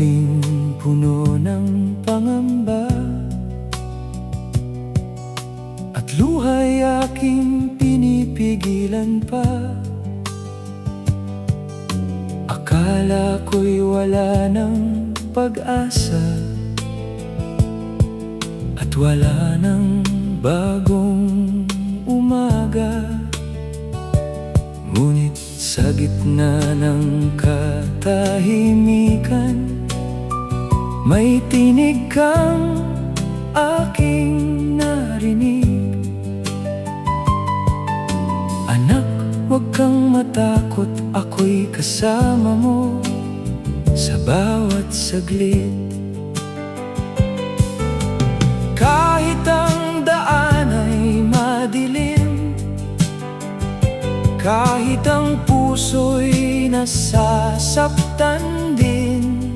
gabing puno ng pangamba at luha'y aking pinipigilan pa. Akala ko'y wala ng pag-asa at wala ng bagong umaga. Ngunit sa gitna ng katahimikan, may tinig kang aking narinig. Anak, huwag kang matakot, ako'y kasama mo sa bawat saglit. Kahit ang daan ay madilim, kahit ang puso'y nasasaktan din,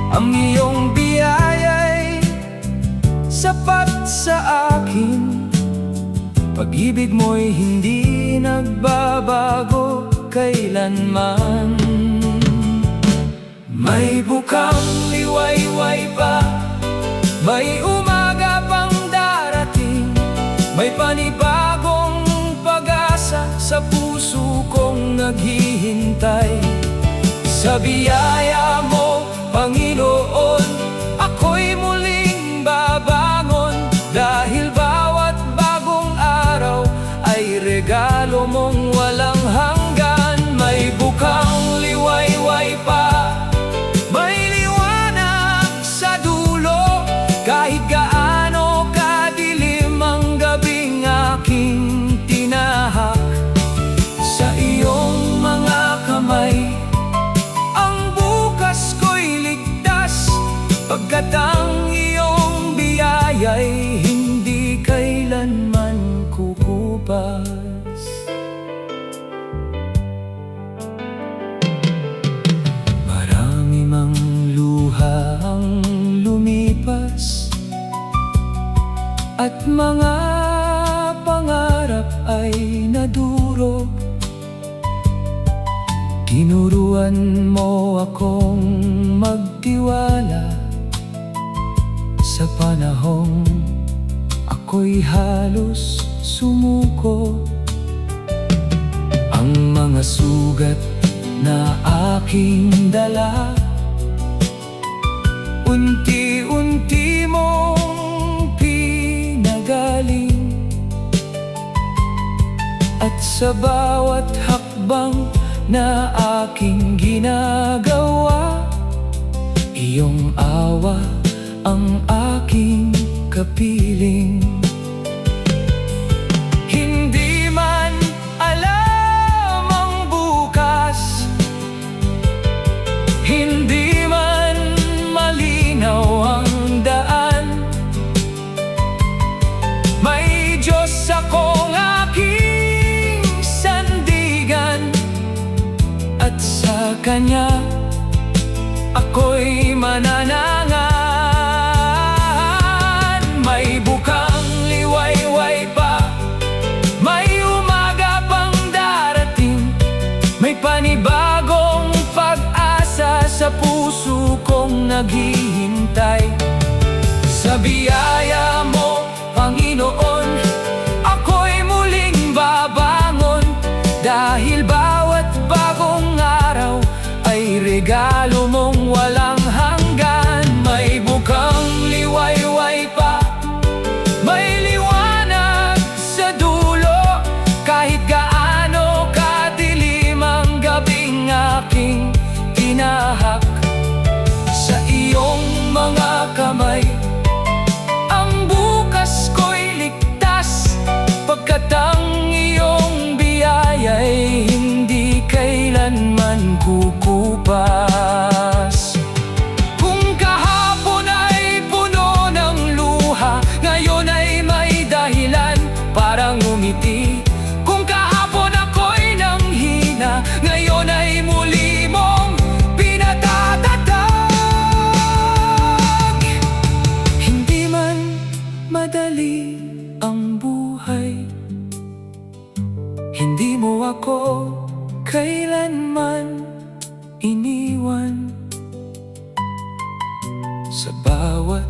ang iyong biyaya'y sapat sa akin. Pag-ibig mo'y hindi nagbabago kailanman. May bukang liwayway pa, may umaga pang darating, may panibagong pag-asa sa puso kong naghihintay. Sa biyaya mo, Panginoon, ako'y muling babangon, dahil bawat bagong araw ay regalo mong walang hanggan. May bukang liwayway pa, may liwanag sa dulo, kahit gaano kadilim ang gabing aking tinahak. Sa iyong mga kamay ang bukas ko'y ligtas, pagkat ang iyong biyaya'y hindi kailanman kukupas. Marami mang luha ang lumipas, at mga pangarap ay nadurog. Tinuruan mo akong magtiwala sa panahong ako'y halos sumuko. Ang mga sugat na aking dala, unti-unti mong pinagaling, at sa bawat hakbang na aking ginagawa, iyong awa ang aking kapiling. Hindi man alam ang bukas, hindi man malinaw ang daan, may Diyos akong aking sandigan, at sa Kanya ako'y mananangan. May bukang liwayway pa, may umaga pang darating, may panibagong pag-asa sa puso kong naghihintay. Sa biyaya mo, Panginoon, ako'y muling babangon, dahil bawat bagong araw ay regalo mong walang hanggan. May bukang liwayway pa, may liwanag sa dulo, kahit gaano kadilim ang gabing aking tinahak. Sa iyong mga kamay ang Sa bawat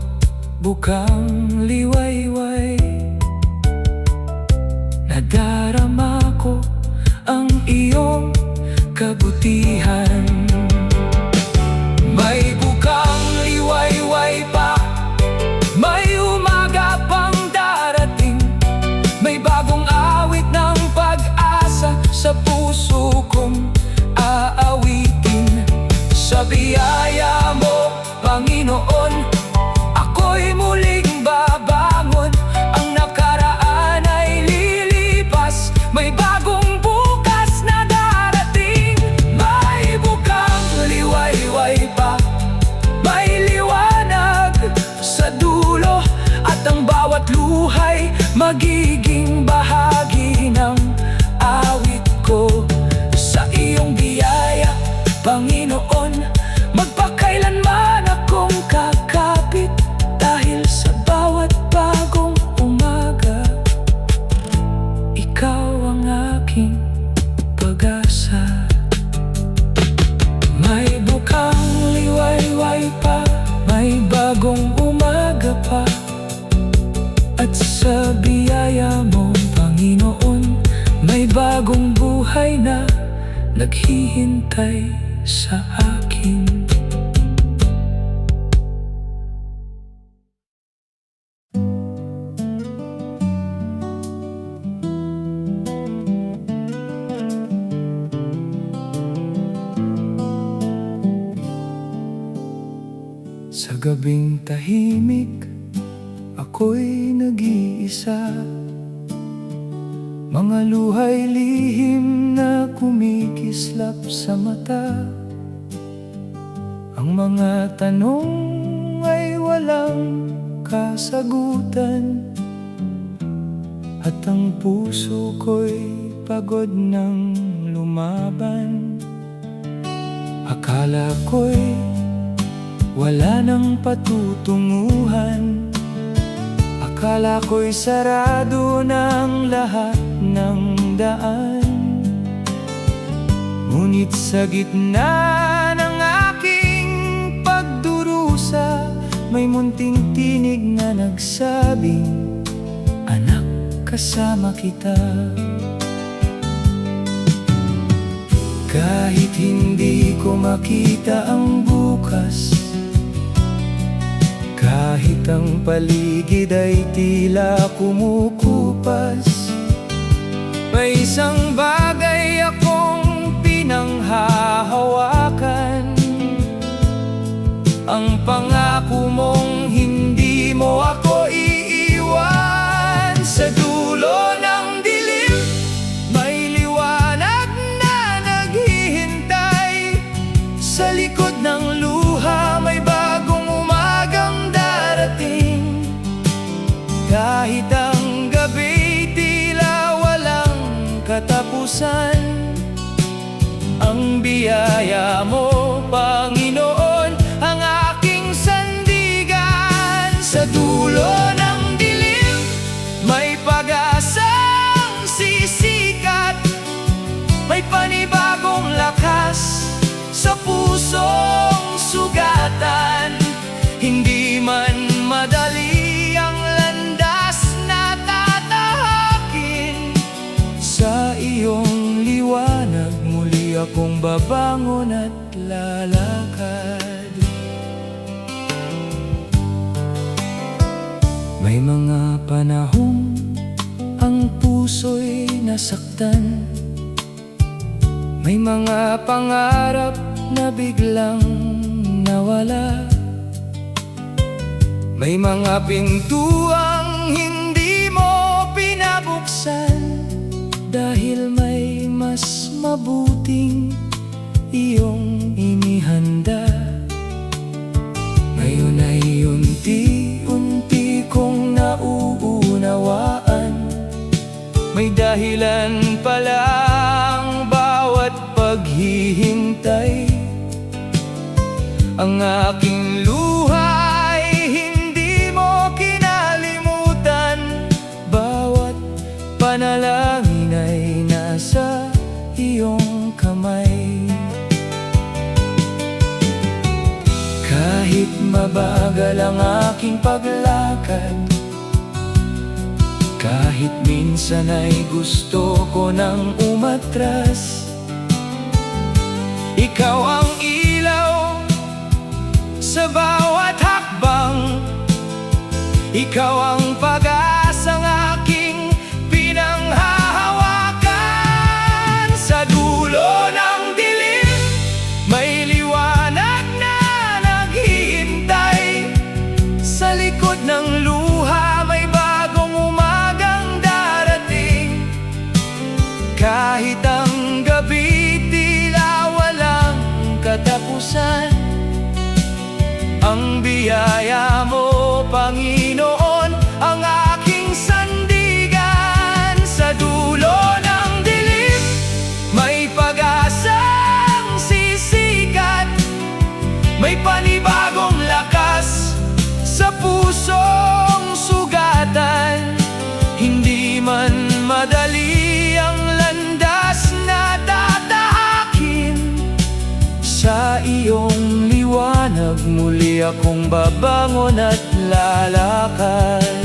bukang liwayway, nadarama ko ang iyong kabutihan. May bukang liwayway pa, may umaga pang darating, may bagong awit ng pag-asa sa puso kong aawitin. Sa biyaya mo, Panginoon, ako'y muling babangon. Ang nakaraan ay lilipas, may bagong bukas na darating. May bukang liwayway pa, may liwanag sa dulo, at ang bawat luhay magiging bahagi ng awit ko. Sa iyong biyaya, Panginoon, magpakailanman akong kakapit, dahil sa bawat bagong umaga, ikaw ang aking pag-asa. May bukang liwayway pa, may bagong umaga pa, at sa biyaya mo, Panginoon, may bagong buhay na naghihintay sa akin. Sa gabing tahimik, ako'y nag-iisa, mga luhay lihim na kumikislap sa mata. Ang mga tanong ay walang kasagutan, at ang puso ko'y pagod ng lumaban. Akala ko'y wala nang patutunguhan, akala ko'y sarado ng lahat ng daan. Ngunit sa gitna ng aking pagdurusa, may munting tinig na nagsabing, anak, kasama kita. Kahit hindi ko makita ang bukas, kahit ang paligid ay tila kumukupas, may isang bagay akong pinanghahawakan, ang pangako mong hindi mo ako iiwan. Sa dulo ng dilim, may liwanag na naghihintay. Sa likod ng luha, may bagong umagang darating. Kahit ang gabi tila walang katapusan, ang biyaya mo, Panginoon, ang aking sandigan. Sa dulo ng dilim, may pag-asang sisikat, may panibagong lakas sa pusong sugatan. Hindi man madali ang landas na tatahakin, sa iyong liwanag muli akong babangon at lalakad. May mga panahong ang puso'y nasaktan, may mga pangarap na biglang nawala, may mga pintuang hindi mo pinabuksan, dahil may mas mabuting iyong inihanda. Ngayon ay unti-unti kong nauunawaan, may dahilan pala ang bawat paghihintay. Ang aking luhay hindi mo kinalimutan, bawat panalangin ay nasa iyong kamay. Kahit mabagal ang aking paglakad, kahit minsan ay gusto ko nang umatras. Ikaw ang ilaw sa bawat hakbang, ikaw ang pag-asang aking pinanghahawakan. Sa dulo ng dilim, may liwanag na naghihintay. Sa likod ng luha, may bagong umagang darating. Kahit ang gabi tila walang katapusan, ang biyaya mo, Panginoon, ang aking sandigan. Sa dulo ng dilim, may pag-asang sisikat, may panibagong lakas sa pusong sugatan. Hindi man madali ang landas na tatahakin, sa iyong liwanag muli akong babangon at lalakad.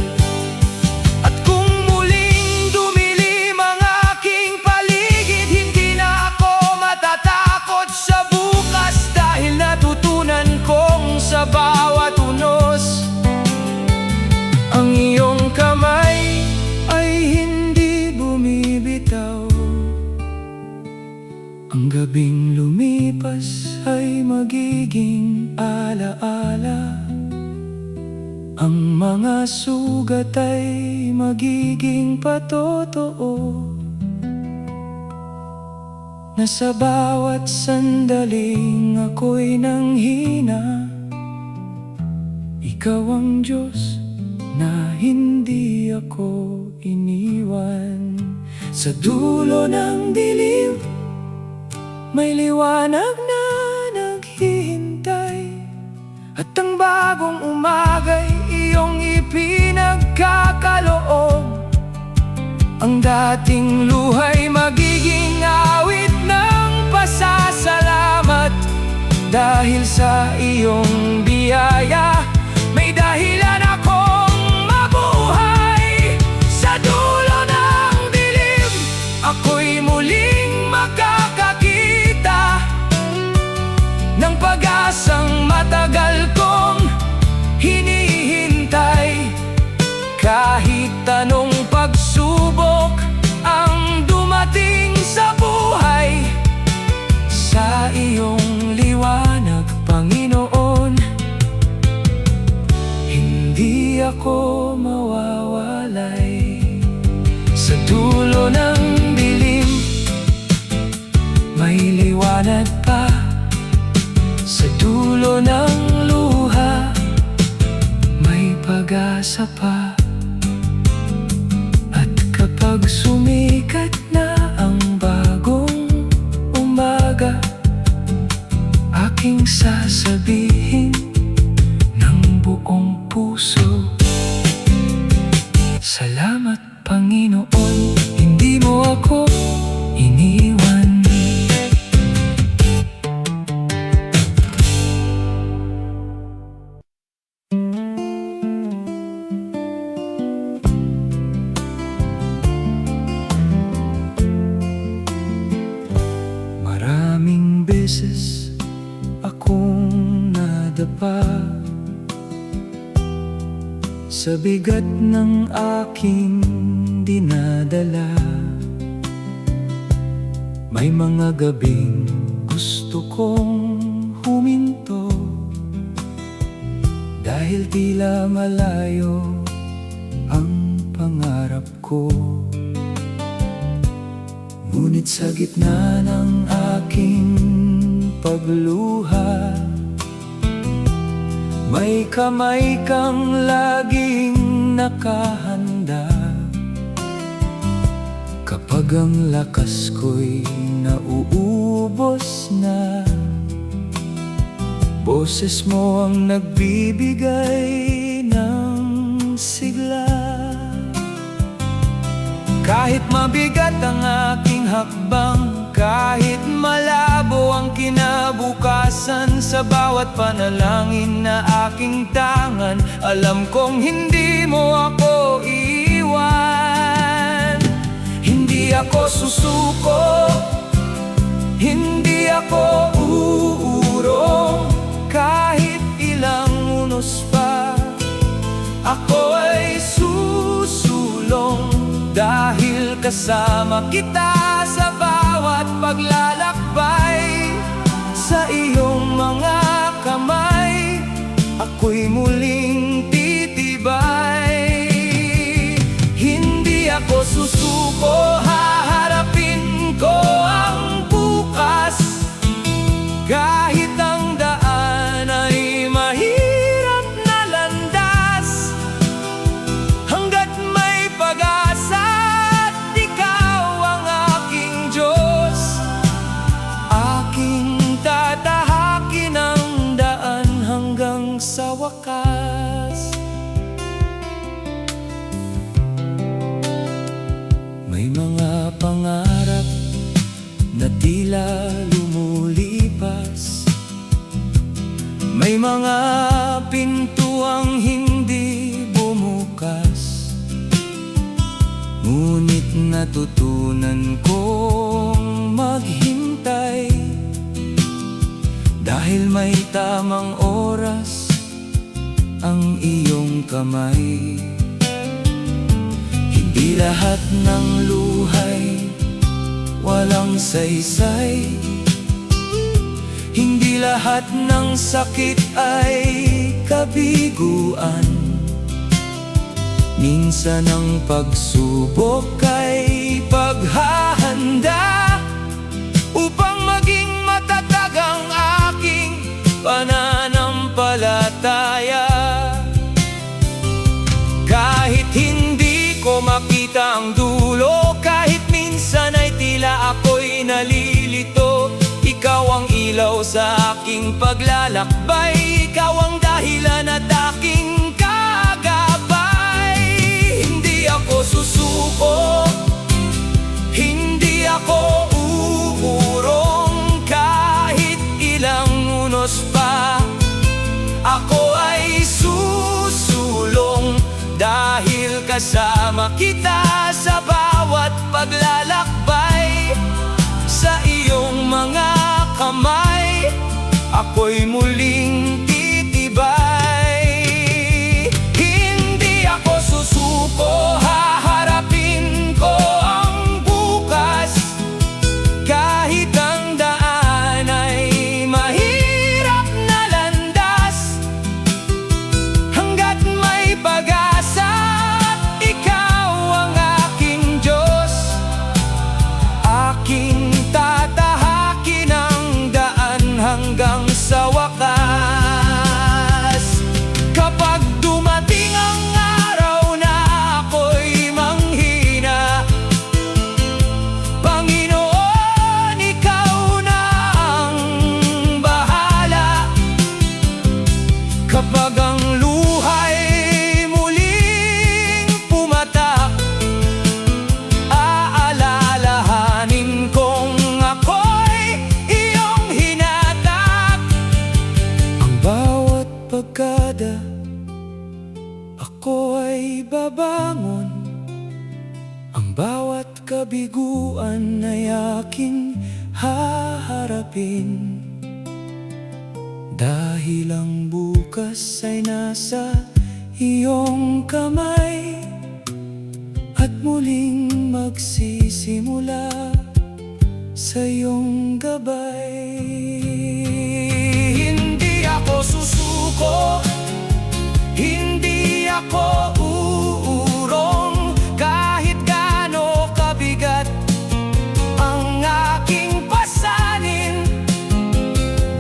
At kung muling dumilim ang aking paligid, hindi na ako matatakot sa bukas, dahil natutunan kong sa bawat unos, ang iyong kamay ay hindi bumibitaw. Ang gabing lumipas ay magiging alaala, ang mga sugat ay magiging patotoo, na sa bawat sandaling ako'y nanghina, ikaw ang Diyos na hindi ako iniwan. Sa dulo ng dilim, may liwanag na naghihintay, at ang bagong umaga'y iyong ipinagkakaloob. Ang dating luha'y magiging awit ng pasasalamat, dahil sa iyong biyaya may dahilan akong mabuhay. Sa dulo ng dilim, ako'y muling makakakita ng pag-asang matagal kong hinihintay. Kahit anong pagsubok ang dumating sa buhay, sa iyong liwanag, Panginoon, hindi ako mawawalay. Sa dulo ng dilim, may liwanag pa. Sa dulo ng luha, may pag-asa pa. At kapag sumikat na ang bagong umaga, aking sasabihin ng buong puso, salamat, Panginoon, hindi mo ako iniwan. Maraming beses akong nadapa sa bigat ng aking dinadala. May mga gabing gusto kong huminto, dahil tila malayo ang pangarap ko. Ngunit sa gitna ng aking pagluha, may kamay kang laging nakahanda. Kapag ang lakas ko'y nauubos na, boses mo ang nagbibigay ng sigla. Kahit mabigat ang aking hakbang, kahit malabo ang kinabukasan, sa bawat panalangin na aking aking tangan. Alam kong hindi mo ako iiwan. Hindi ako susuko, hindi ako uurong. Kahit ilang unos pa, ako ay susulong. Dahil kasama kita sa bawat paglalakbay. Sa iyong mga kamay, ako'y muling titibay. Hindi ako susuko, haharapin ko ang bukas. Kahit ang daan ay mahirap na landas, hanggat may pag-asa at ikaw ang aking Diyos. Aking tatahakin ang daan hanggang sa wakas. May mga pangarap na tila lumulipas. May mga pintuang hindi bumukas. Ngunit natutunan kong maghintay, dahil may tamang oras ang iyong kamay. Hindi lahat ng luhay walang saysay. Hindi lahat ng sakit ay kabiguan. Minsan ang pagsubok ay paghahanda upang maging matatag ang aking pananampalataya. Kahit hindi ko makita ang dulo, kahit minsan ay tila ako'y nalilito, ikaw ang ilaw sa aking paglalakbay. Ikaw ang dahilan at aking kagabay. Hindi ako susuko, hindi ako uurong. Kahit ilang unos pa, ako ay susulong. Dahil kasama kita sa bawat paglalakbay. Sa iyong mga kamay, ako'y muling titibay. Hindi ako susuko, haharapin ko ang bukas. Kahit ang daan ay mahirap na landas, hanggat may pag-asa at ikaw ang aking Diyos. Aking tatahakin ang daan hanggang sa wakas. Kapag dumating ang araw na ako'y manghina, Panginoon, ikaw na ang bahala. Kapag ang luhay muling pumatak, aalalahanin kong ako'y iyong hinatak. Ang bawat pagkada, ako ay babangon. Ang bawat kabiguan ay aking haharapin. Dahil ang bukas ay nasa iyong kamay, at muling magsisimula sa iyong gabay. Hindi ako susuko, hindi ako uurong. Kahit gaano kabigat ang aking pasanin,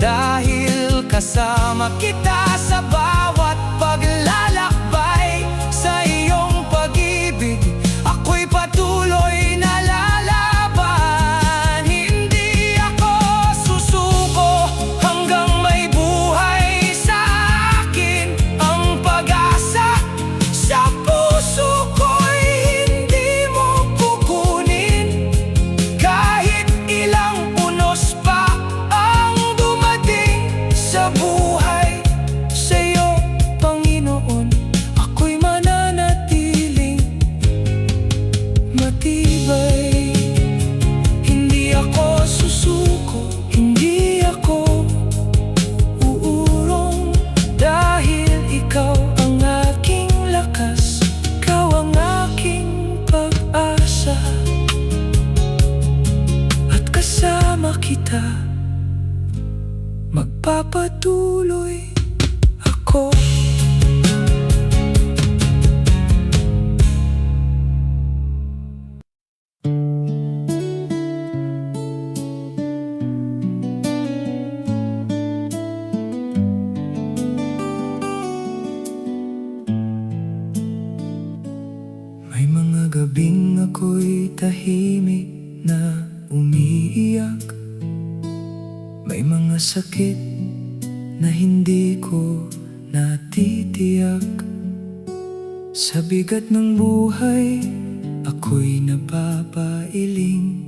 dahil kasama kita sa bawat paglalakbay. Sa iyong pag-ibig, ako'y patuloy na lalaban. Hindi ako susuko hanggang may buhay sa akin. Ang pag-asa sa puso ko'y hindi mo kukunin. Kahit ilang unos pa ang dumating sa buhay, magpatuloy ako. May mga gabing ako'y tahimik na umiiyak. May mga sakit na hindi ko natitiyak. Sa bigat ng buhay, ako'y napapailing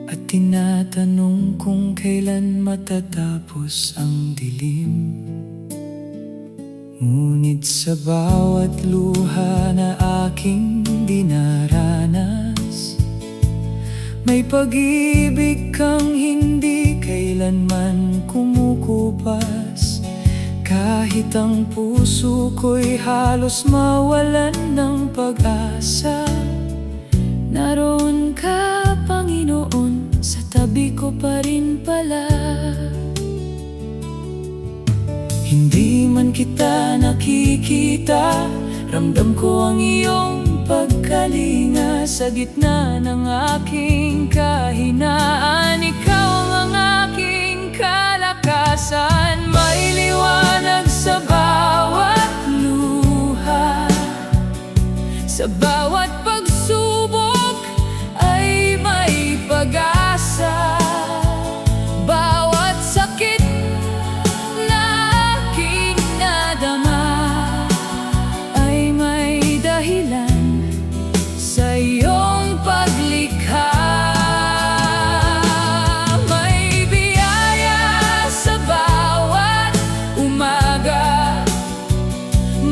at tinatanong kung kailan matatapos ang dilim. Ngunit sa bawat luha na aking dinaranas, may pag-ibig kang hindi kailanman kumukupas. Kahit ang puso ko'y halos mawalan ng pag-asa, naroon ka, Panginoon, sa tabi ko pa rin pala. Hindi man kita nakikita, ramdam ko ang iyong pagkalinga. Sa gitna ng aking kahinaan, ikaw ang aking kalakasan. May liwanag sa bawat luha, sa bawat pagsubok ay may pag-asa. Bawat sakit na aking nadama ay may dahilan sa iyong paglikha. May biyaya sa bawat umaga,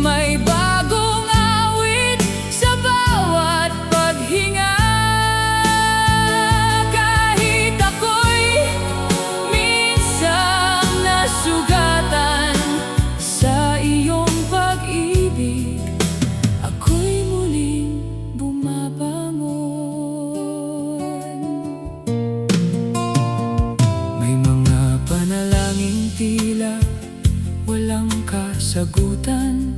may bagong awit sa bawat paghinga. Kahit ako'y minsang nasugatan sa iyong pag-ibig, ako'y muling bumabangon. May mga panalangin tila walang kasagutan.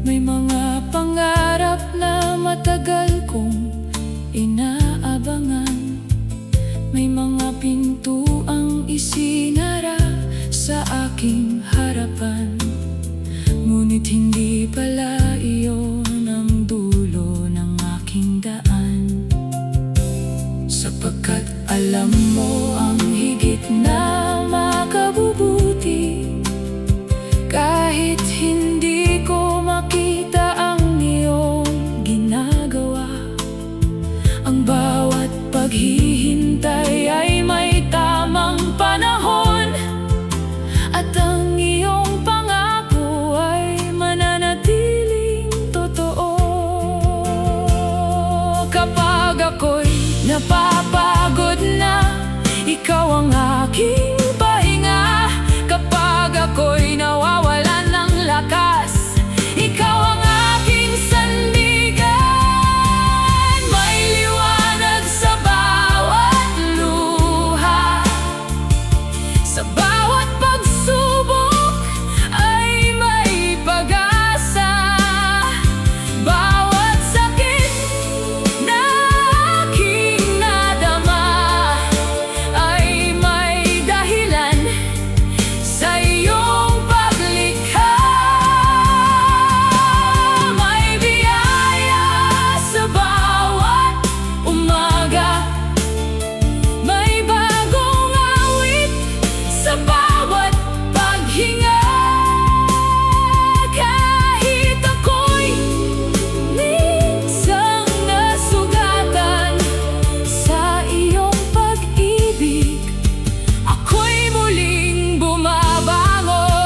May mga pangarap na matagal kong inaabangan. May mga pintuang isinara sa aking harapan, ngunit hindi pala iyon ang dulo ng aking daan. Sapagkat alam mo ang higit na makabubuti, kahit hindi ko makita ang iyong ginagawa. Ang bawat paghihintay ay may tamang panahon, at ang iyong pangako ay mananatiling totoo. Kapag ako'y napapagod na, ikaw ang aking pahinga. Kapag ako'y nawawalan ng lakas, ikaw ang aking sandigan. May liwanag sa bawat luha, sa bawat pagsubok ay may pag-asa. Bawat sakit na aking nadama ay may dahilan sa iyong paglikha. May biyaya sa bawat umaga, may bagong awit sa bawat paghinga. Kahit ako'y minsang nasugatan sa iyong pag-ibig, ako'y muling bumabangon.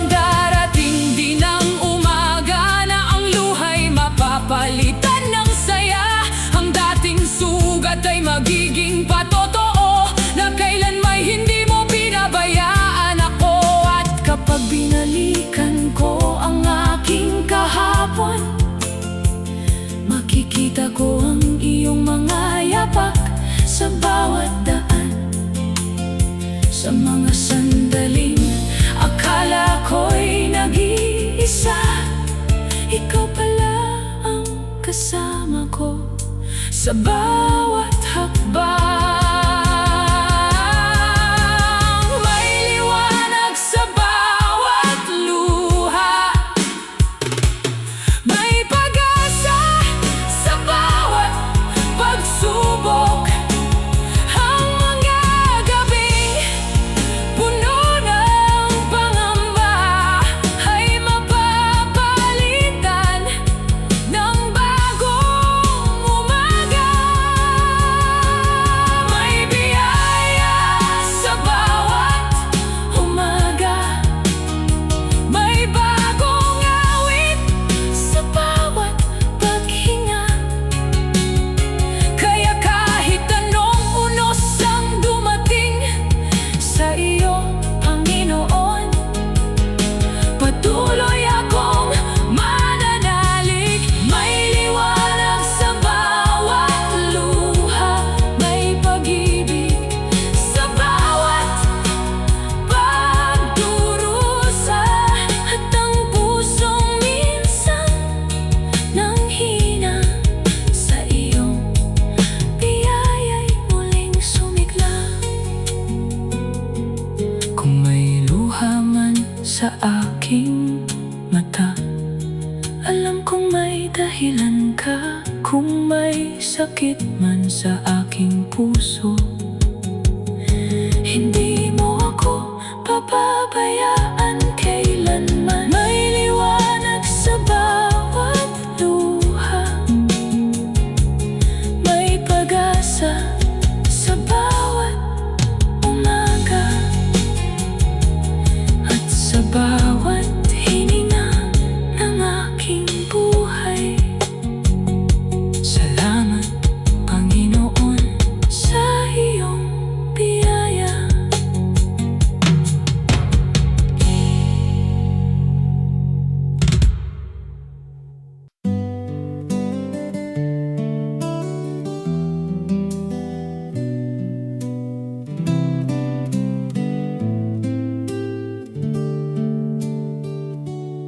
Darating din ang umaga na ang luha'y mapapalitan ng saya. Ang dating sugat ay magiging patotoo, na kailan may hindi mo pinabayaan ako. At kapag binalikan ko ang aking kahapon, makikita ko ang iyong mga yapak sa bawat daan. Sa mga sandaling akala ko'y nag-iisa, ikaw pala ang kasama ko sa bawat hakbang. May liwanag sa bawat luha, may pag-asa sa bawat pagsubok. Ang mga gabing puno ng pangamba ay mapapalitan ng bagong umaga. May biyaya sa bawat umaga, may bagong awit sa bawat paghinga. Kaya kahit anong unos ang dumating sa iyo, Panginoon, patuloy akong mananalig. May liwanag sa bawat luha, may pag-ibig sa bawat pagdurusa. At ang pusong minsan nanghina sa iyong biyaya'y muling sumigla. Kung may luha man sa aking mata, alam kong may dahilan ka. Kung may sakit man sa aking puso, hindi mo ako papabayaan kailanman. May liwanag sa bawat luha, may pag-asa sa bawat umaga. At sa bawat hininga ng aking buhay, salamat, Panginoon, sa iyong biyaya.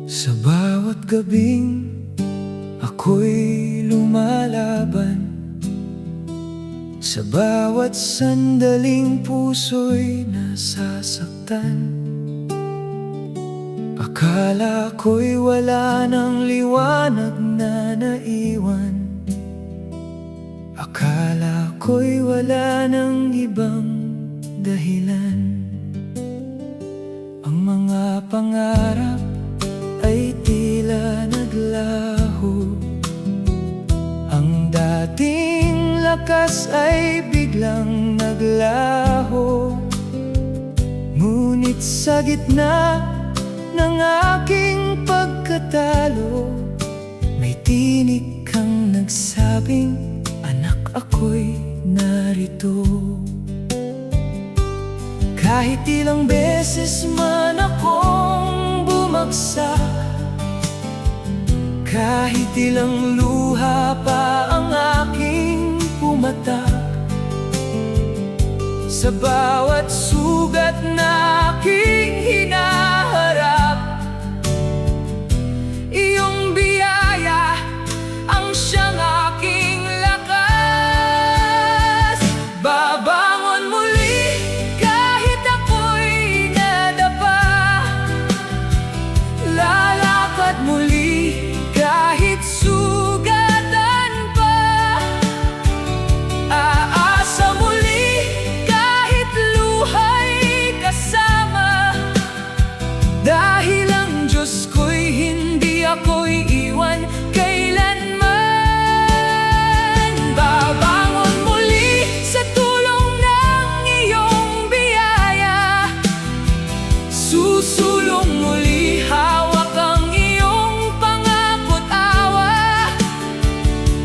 Sa bawat gabing ako'y lumalaban, sa bawat sandaling puso'y nasasaktan. Akala ko'y wala ng liwanag na naiwan, akala ko'y wala ng ibang dahilan. Ang mga pangarap ay tila naglaho, ang dating lakas ay biglang naglaho. Ngunit sa gitna ng aking pagkatalo, may tinig kang nagsabing, anak, ako'y narito. Kahit ilang beses man akong bumagsak, kahit ilang luha pa ang aking pumatak, sa bawat sugat na aking hinaharap, iyong biyaya ang siyang aking lakas. Babangon muli kahit ako'y nadapa, lalakad muli kahit sugatan pa, aasa muli kahit luha'y kasama. Dahil ang Diyos ko'y hindi ako'y iwan kailanman. Babangon muli sa tulong ng iyong biyaya, susulong muli, hawak ang iyong pangako't awa.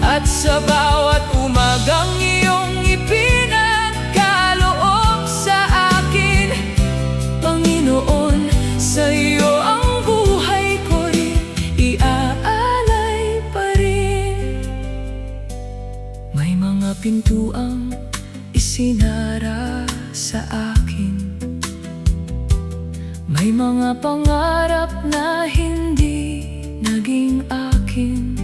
At sa bawat umagang iyong ipinagkaloob sa akin, Panginoon, sa iyo ang buhay ko'y iaalay pa rin. May mga pintuang isinara sa akin, pangarap na hindi naging akin.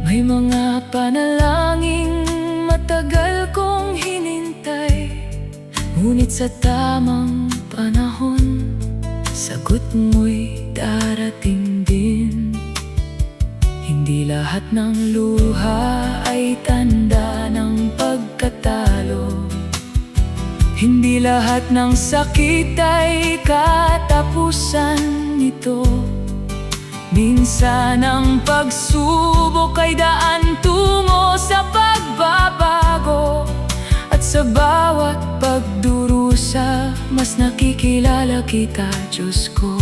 May mga panalangin matagal kong hinintay, ngunit sa tamang panahon, sagot mo'y darating din. Hindi lahat ng luha ay tanda ng pagkatalo. Hindi lahat ng sakit ay katapusan nito. Minsan ang pagsubok ay daan tungo sa pagbabago. At sa bawat pagdurusa, mas nakikilala kita, Diyos ko.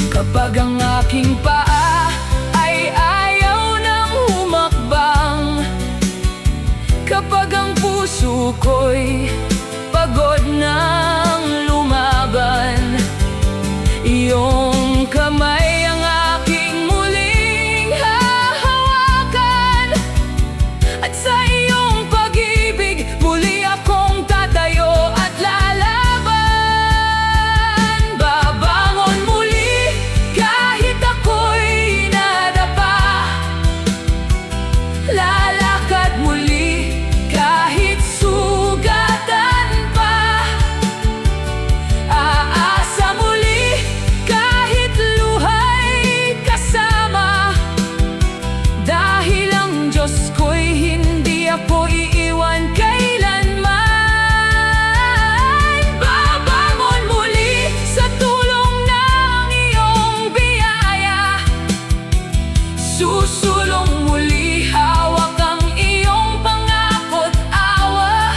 Kapag ang aking paa ay ayaw nang humakbang, kapag ang puso ko'y pagod nang lumaban, iyong kamay ang aking muling hahawakan. At sa iyong pag-ibig, muli akong tatayo at lalaban. Babangon muli kahit ako'y nadapa, lalakad muli kahit sugatan pa, aasa muli kahit luha'y kasama. Dahil ang Diyos ko'y hindi ako iiwan kailanman. Babangon muli sa tulong ng iyong biyaya, susulong muli, hawak ang iyong pangako't awa.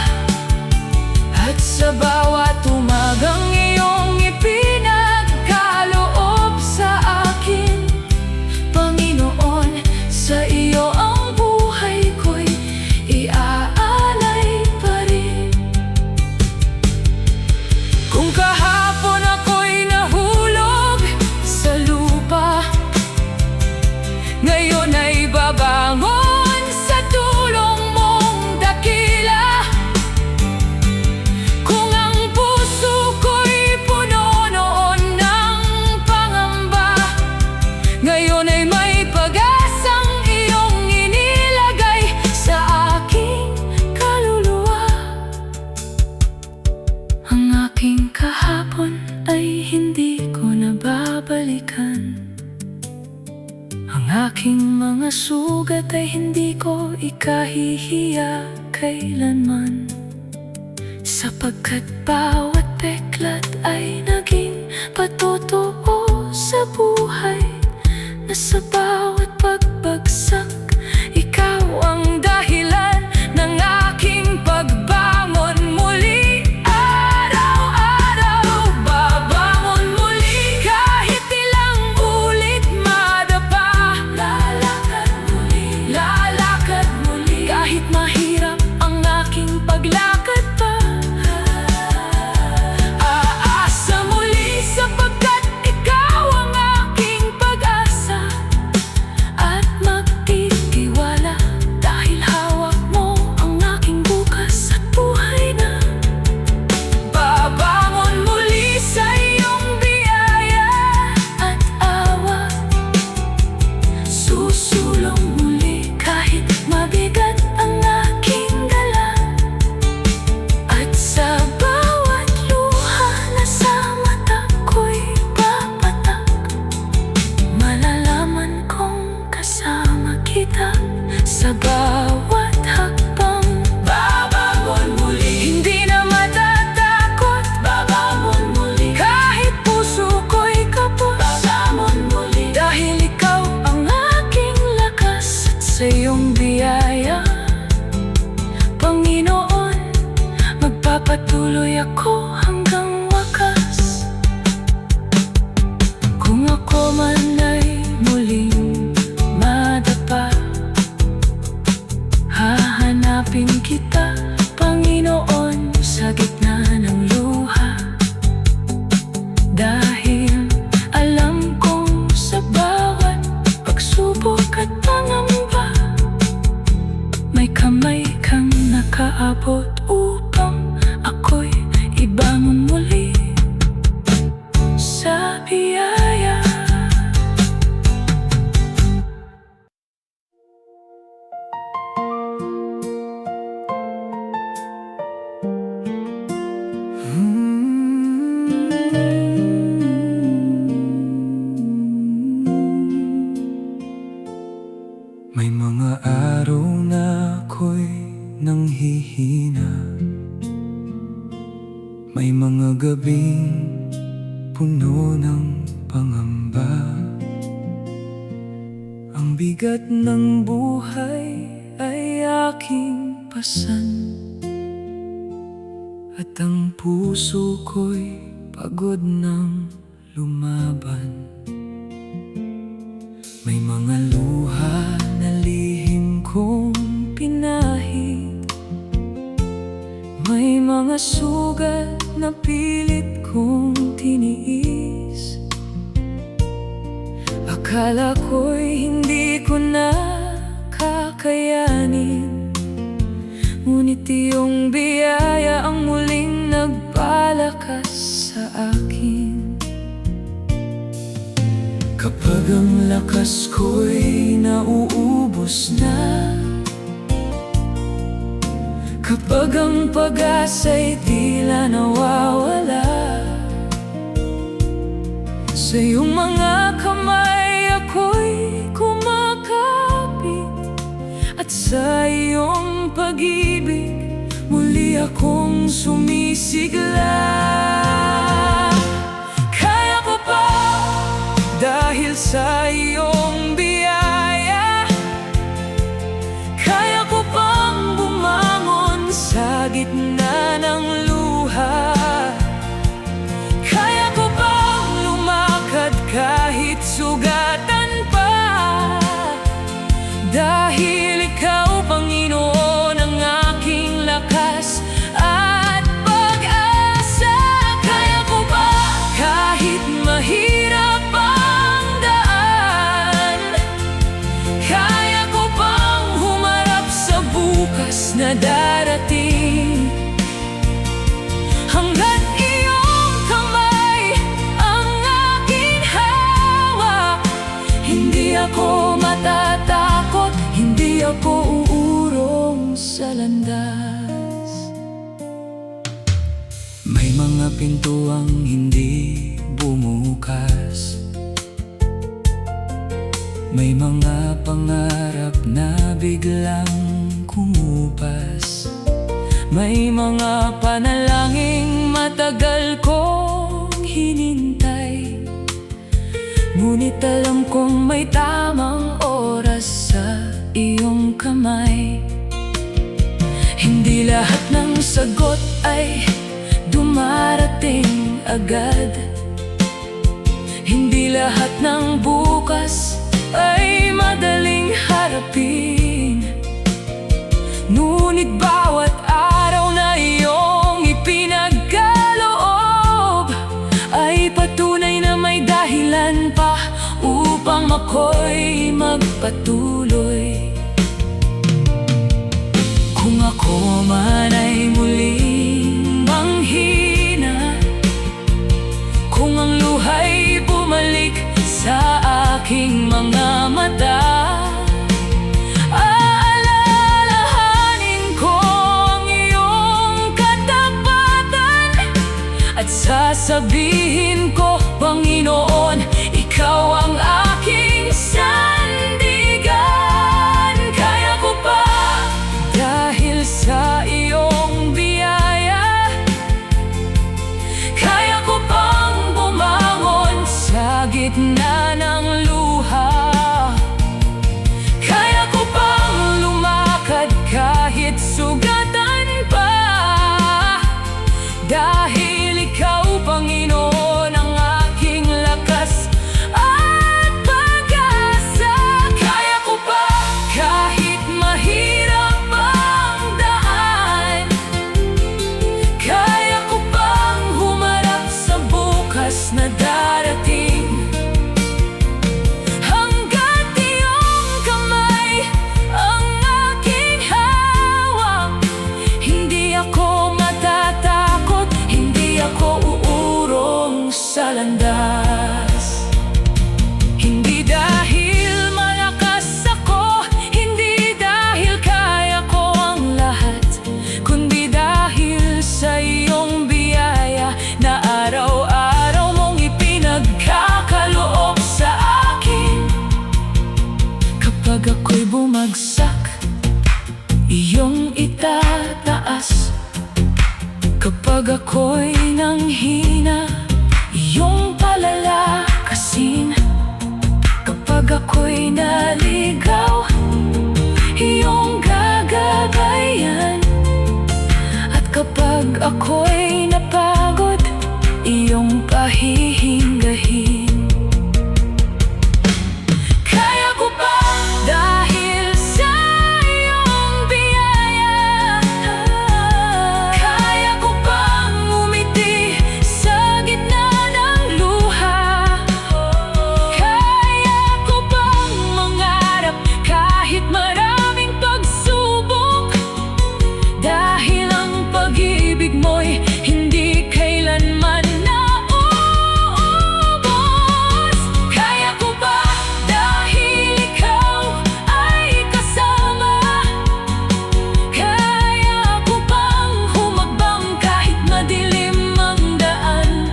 At sa bawat umagang iyong ipinagkaloob sa akin, Panginoon, sa iyo ang buhay ko'y iaalay pa rin. Kung kahapon ako'y nahulog sa lupa, ngayon ay babangon sa tulong mong dakila. Kung ang puso ko'y puno noon ng pangamba, ngayon ay may pag-asang iyong inilagay sa aking kaluluwa. Ang aking kahapon ay hindi ko nababalikan. Ang aking mga sugat ay hindi ko ikahihiya kailanman, sapagkat bawat peklat ay naging patotoo sa buhay, na sa bawat pagbagsak, ikaw ang dahilan ng aking pagbangon muli. Araw-araw babangon muli kahit ilang ulit madapa, lalakad muli kahit mahirap ang aking paglakad pa. Aasa muli sapagkat ikaw ang aking pag-asa, at magtitiwala dahil hawak mo ang aking bukas at buhay na. Babangon muli sa iyong biyaya at awa, susulong muli kahit mabigat ang aking dala. At sa bawat luha na sa mata ko'y papatak, malalaman kong kasama kita sa bawat hakbang. Babangon muli, hindi na matatakot. Babangon muli, kahit puso ko'y kapos. Babangon muli, dahil ikaw ang aking lakas. At sa iyong biyaya, Panginoon, magpapatuloy ako hanggang wakas. Kung ako man ay muling madapa, hahanapin kita, Panginoon, sa gitna ng luha. Dahil alam kong sa bawat pagsubok at pangamba, may kamay kang nakaabot upang ako'y ibangon muli. sa biyaya. May mga araw na ako'y nanghihina, may mga gabing puno ng pangamba. Ang bigat ng buhay ay aking pasan, at ang puso ko'y pagod ng lumaban. May mga luha na lihim kong pinahid, may mga sugat na pilit kong tiniis. Akala ko'y hindi ko na kakayanin, ngunit iyong biyaya ang muling nagpalakas sa akin. Kapag ang lakas ko'y nauubos na, kapag ang pag-asa'y tila nawawala, sa iyong mga kamay ako'y kumakapit, at sa iyong pag-ibig muli akong sumisigla. Kaya ko pa dahil sa iyong biyaya, kaya ko pang bumangon sa gitna ng luha, kaya ko pang lumakad kahit sugatan pa, dahil ikaw, Panginoon, ang aking lakas at pag-asa. Kaya ko pa kahit mahirap ang daan, kaya ko pang humarap sa bukas na darating, hanggat iyong kamay ang aking hawak. Hindi ako matatakot, hindi ako uurong sa landas. May mga pintuang hindi bumukas, may mga pangarap na biglang kumupas, may mga panalangin matagal kong hinintay, ngunit alam kong may tamang oras sa iyong kamay. Hindi lahat ng sagot ay dumarating agad, hindi lahat ng bukas ay madaling harapin, ngunit bawat araw na iyong ipinagkaloob ay patunay na may dahilan pa upang ako'y magpatuloy. Kung ako man ay muling manghina, kung ang luha'y bumalik sa aking mga mata, aalalahanin ko ang iyong katapatan, at sasabihin ko, Panginoon, ikaw ang aking sandigan. Kaya ko pa dahil sa iyong biyaya, kaya ko pang bumangon sa gitna ng luha, kaya ko pang lumakad kahit sugatan pa, dahil ikaw, Panginoon, ang aking lakas at pag-asa. Kaya ko pa kahit mahirap ang daan, kaya ko pang humarap sa bukas na darating, hanggat iyong kamay ang aking hawak. Hindi ako matatakot, hindi ako uurong sa sa landas. Hindi dahil malakas ako, hindi dahil kaya ko ang lahat, kundi dahil sa iyong biyaya na araw-araw mong ipinagkakaloob sa akin. Kapag ako'y bumagsak, iyong itataas. Kapag ako'y nanghina, iyong palalakasin. Kapag ako'y naligaw, iyong gagabayan. At kapag ako'y napagod, iyong pahihinggahin. Kaya ko pa dahil sa iyong biyaya. Kaya ko pang umiti sa gitna ng luha. Kaya ko pang mangarap kahit maraming pagsubok. Dahil ang pag-ibig mo'y hindi kailanman nauubos. Kaya ko pa dahil ikaw ay kasama. Kaya ko pang humakbang kahit madilim ang daan.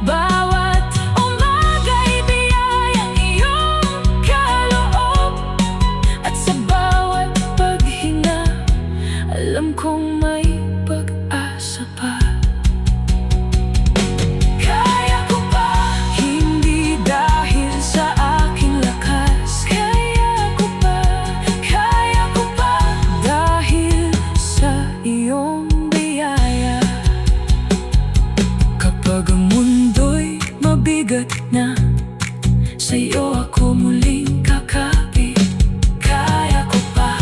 Bawat umaga'y biyayang iyong kaloob. At sa bawat paghinga, alam kong may pag-asa pa. Kaya ko pa, hindi dahil sa aking lakas. Kaya ko pa dahil sa iyong biyaya. Kapag ang mundo'y mabigat na, sa'yo ako muling kakapit. Kaya ko pa,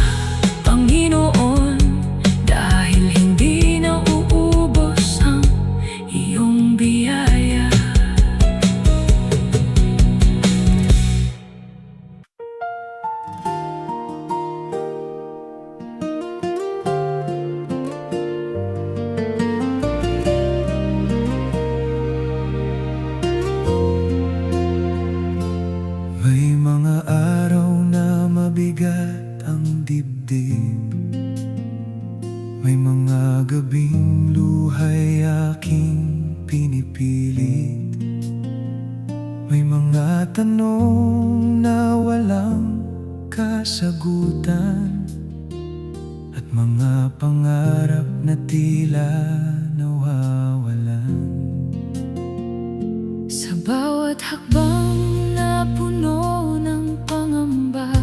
Panginoon, dahil hindi nauubos ang iyong biyaya. May mga araw na mabigat ang dibdib. May mga gabing luhay aking pinipilit. May mga tanong na walang kasagutan, at mga pangarap na tila nawawalan. Sa bawat hakbang na puno ng pangamba,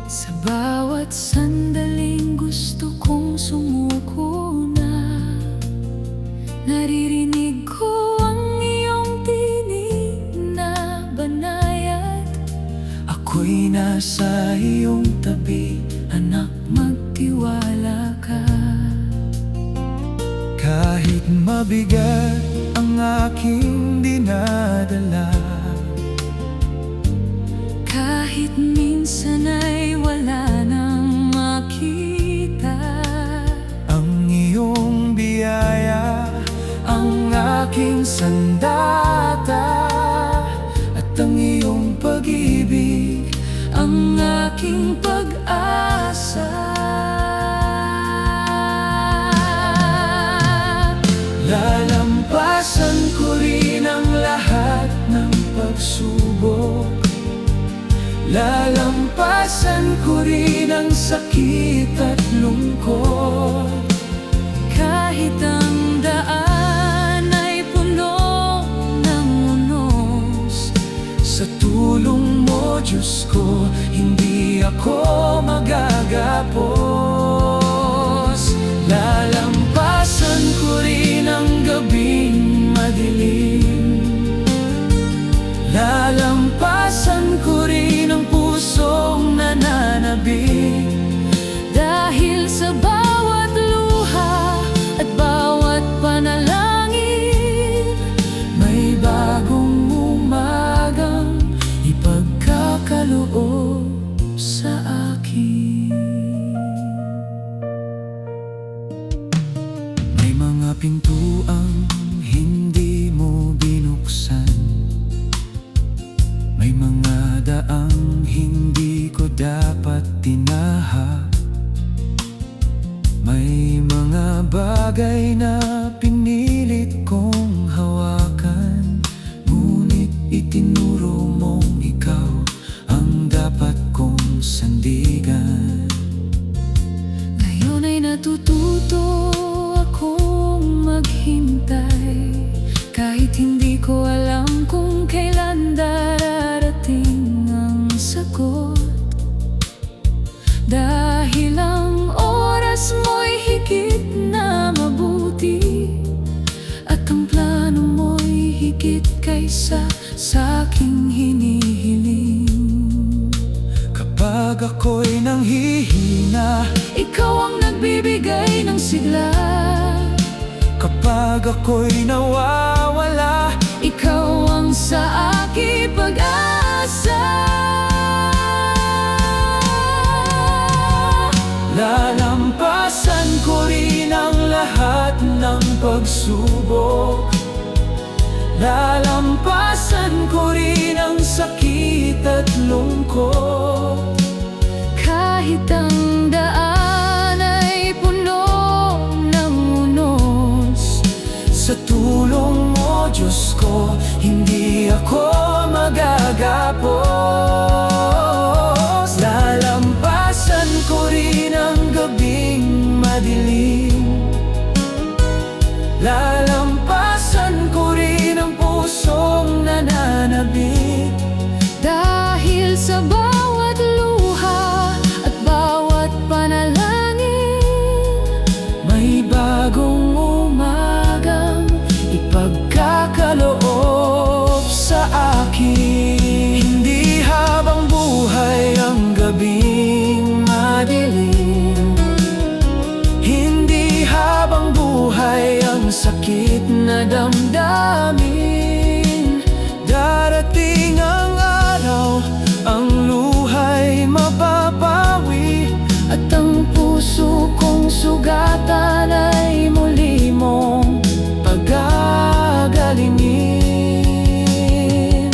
sa bawat sandaling gusto kong sumuko na, naririnig ko ang iyong tinig na banayad. Ako'y nasa iyong tabi, Anak, magtiwala ka. kahit mabigat ang aking dinadala. Kahit minsan ay wala nang makita, Ang iyong biyaya, ang aking sandata, at ang iyong pag-ibig, ang aking pag-asa. Lalampasan ko rin ang lahat ng pagsubok. Lalampasan ko rin ang sakit at lungkot. Kahit ang daan ay puno ng unos, Sa tulong mo, Diyos ko, hindi ako magagapos. Lalampasan ko rin ang gabing madilim. Lalampasan ko rin ang pusong nananabik. dahil sa bawat luha at bawat panalangin, May bagong umagang ipagkakaloob sa akin. ang plano mo'y higit kaysa sa'king hinihiling. Kapag ako'y nanghihina, Ikaw ang nagbibigay ng sigla. kapag ako'y nawawala, Ikaw ang sa aking pag-asa. lalampasan ko rin ang lahat ng pagsubok. Lalampasan ko rin ang sakit at lungkot. Kahit ang daan ay puno ng unos, Sa tulong mo, Diyos ko, hindi ako magagapos. Lalampasan ko rin ang gabing madilim. Lalampasan ko rin ang pusong nananabik. dahil sa bawat luha at bawat panalangin, May bagong umagang ipagkakaloob sa akin. Hindi habang buhay ang gabing madilim. Hindi habang buhay ang sakit na damdamin. Darating ang araw, ang luha'y mapapawi. at ang puso kong sugatan ay muli mong Pagagalingin.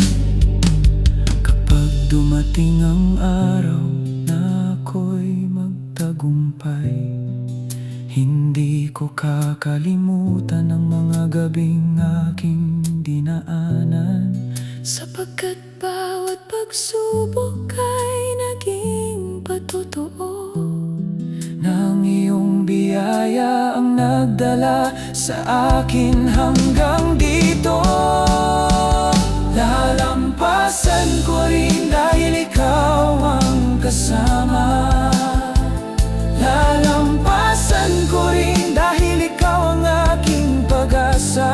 Kapag dumating ang araw na ako'y magtagumpay, hindi ko kakalimutan ang mga gabing aking dinaanan. sapagkat bawat pagsubok ay naging patotoo. Nang iyong biyaya ang nagdala sa akin hanggang dito. Lalampasan ko rin dahil ikaw ang kasama. Lalampasan ko rin dahil ikaw ang aking pag-asa.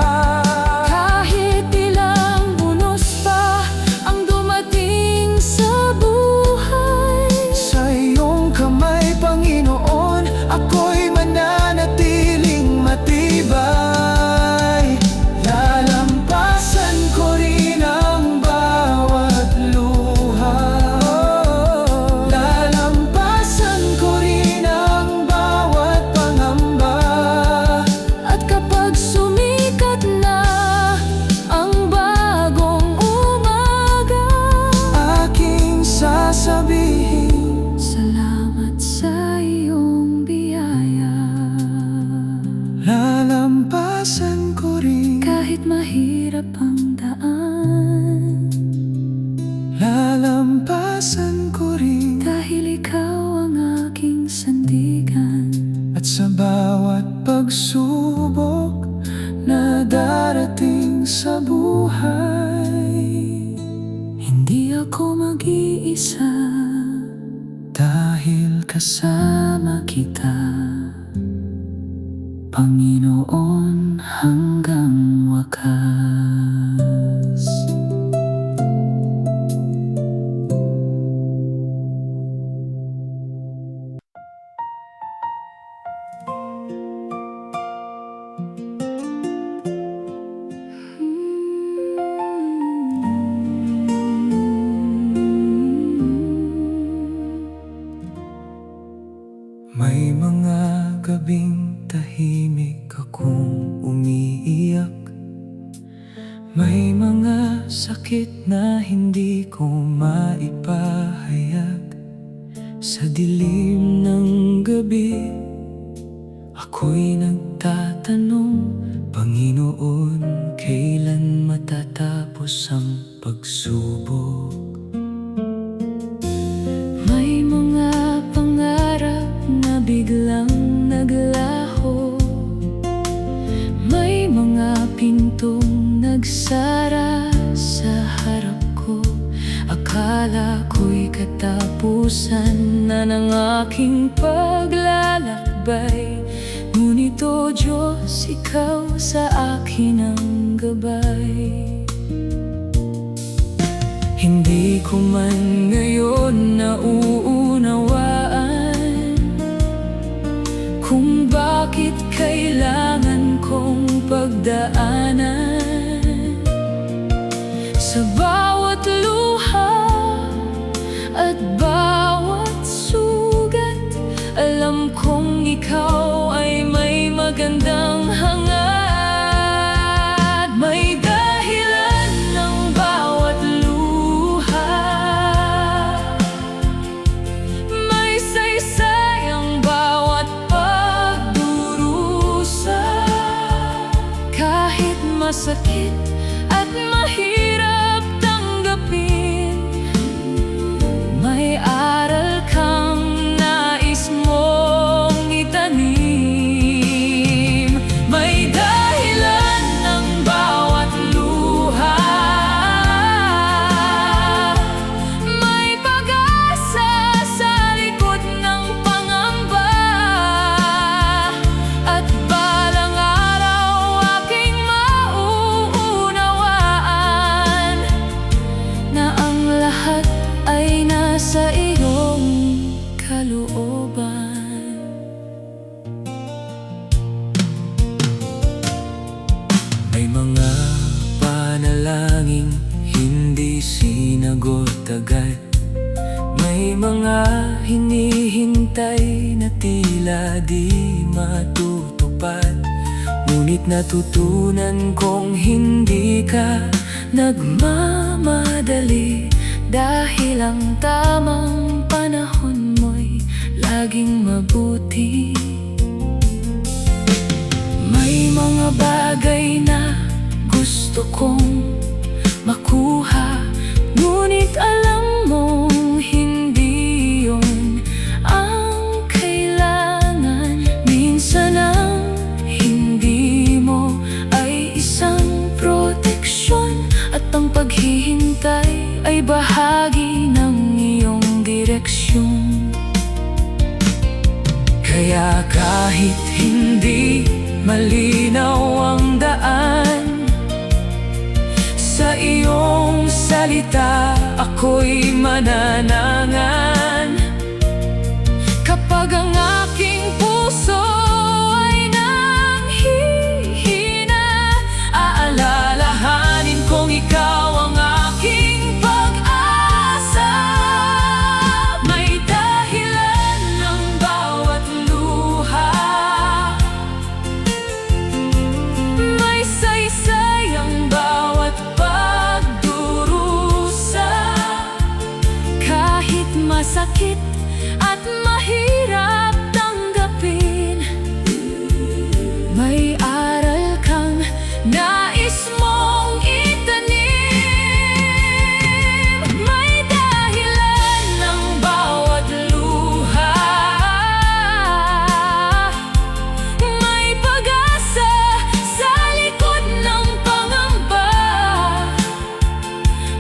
Kahit ilang bunos pa ang dumating sa buhay, Sa iyong kamay, Panginoon, ako'y mananatiling matibay. Lalampasan ko rin ang bawat luha. Lalampasan ko rin ang bawat pangamba. at kapag sumikat na ang bagong umaga, Aking sasabihin, salamat sa iyong biyaya. lalampasan ko rin. Kahit mahirap ang daan, Lalampasan ko rin. dahil ikaw ang aking sandigan. At sa bawat pagsubok na darating sa buhay, Hindi ako mag-iisa, dahil kasama kita, Panginoon, hanggang wakas. may mga gabing tahimik akong umiiyak. May mga sakit na hindi ko maipahayag. Sa dilim ng gabi, ako'y nagtatanong, Panginoon, kailan matatapos ang pagsubok? May mga pangarap na biglang naglaho, may mga pintong nagsara sa harap ko. Akala ko'y katapusan na ng aking paglalakbay, ngunit Ngunit o Diyos, ikaw sa akin ang gabay. Hindi ko man ngayon nauunawaan kung bakit kailangan kong pagdaanan sa bawat luha at bawat sugat. Alam kong ikaw ay may magandang hangad. May dahilan ng bawat luha, may saysay ang bawat pagdurusa. Kahit masakit at mahirap tanggapin, may aral kang nais mong itanim. May dahilan ng bawat luha, may pag-asa sa likod ng pangamba. At balang araw aking mauunawaan na ang lahat ay nasa iyong kalooban. May mga panalangin hindi sinagot agad. May mga hinihintay na tila di matutupad. Ngunit natutunan kong hindi ka nagmamadali, dahil ang tamang panahon mo'y laging mabuti. May mga bagay na gusto kong makuha, ngunit alam mong hindi yun ang kailangan. Minsan ang hindi mo ay isang proteksyon, at ang paghihintay ay bahagi ng iyong direksyon. Kaya kahit hindi malinaw ang daan, sa iyong salita ako'y mananangan. Kapag ang aking puso ay nanghihina, aalalahanin kong ikaw ang aking pag-asa. May dahilan ng bawat luha, may saysay ang bawat pagdurusa. Kahit masakit at mahirap tanggapin, may aral kang nais mong itanim. May dahilan ng bawat luha, may pag-asa sa likod ng pangamba.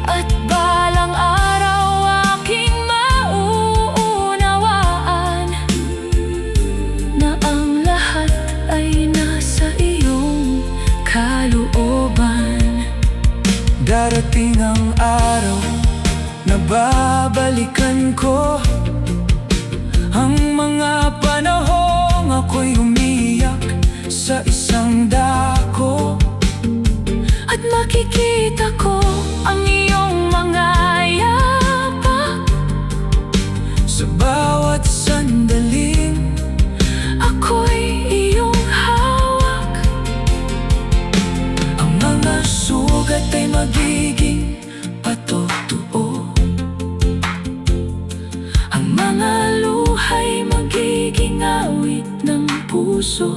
At balang araw aking mauunawaan na ang lahat ay nasa iyong kalooban. Darating ang araw na babalikan ko ang mga panahong ako'y umiyak sa isang dako. At makikita ko ang iyong mga yapak sa bawat sandaling ako'y iyong hawak. Ang mga sugat ay magiging patotoo, ang mga luha'y magiging awit ng puso.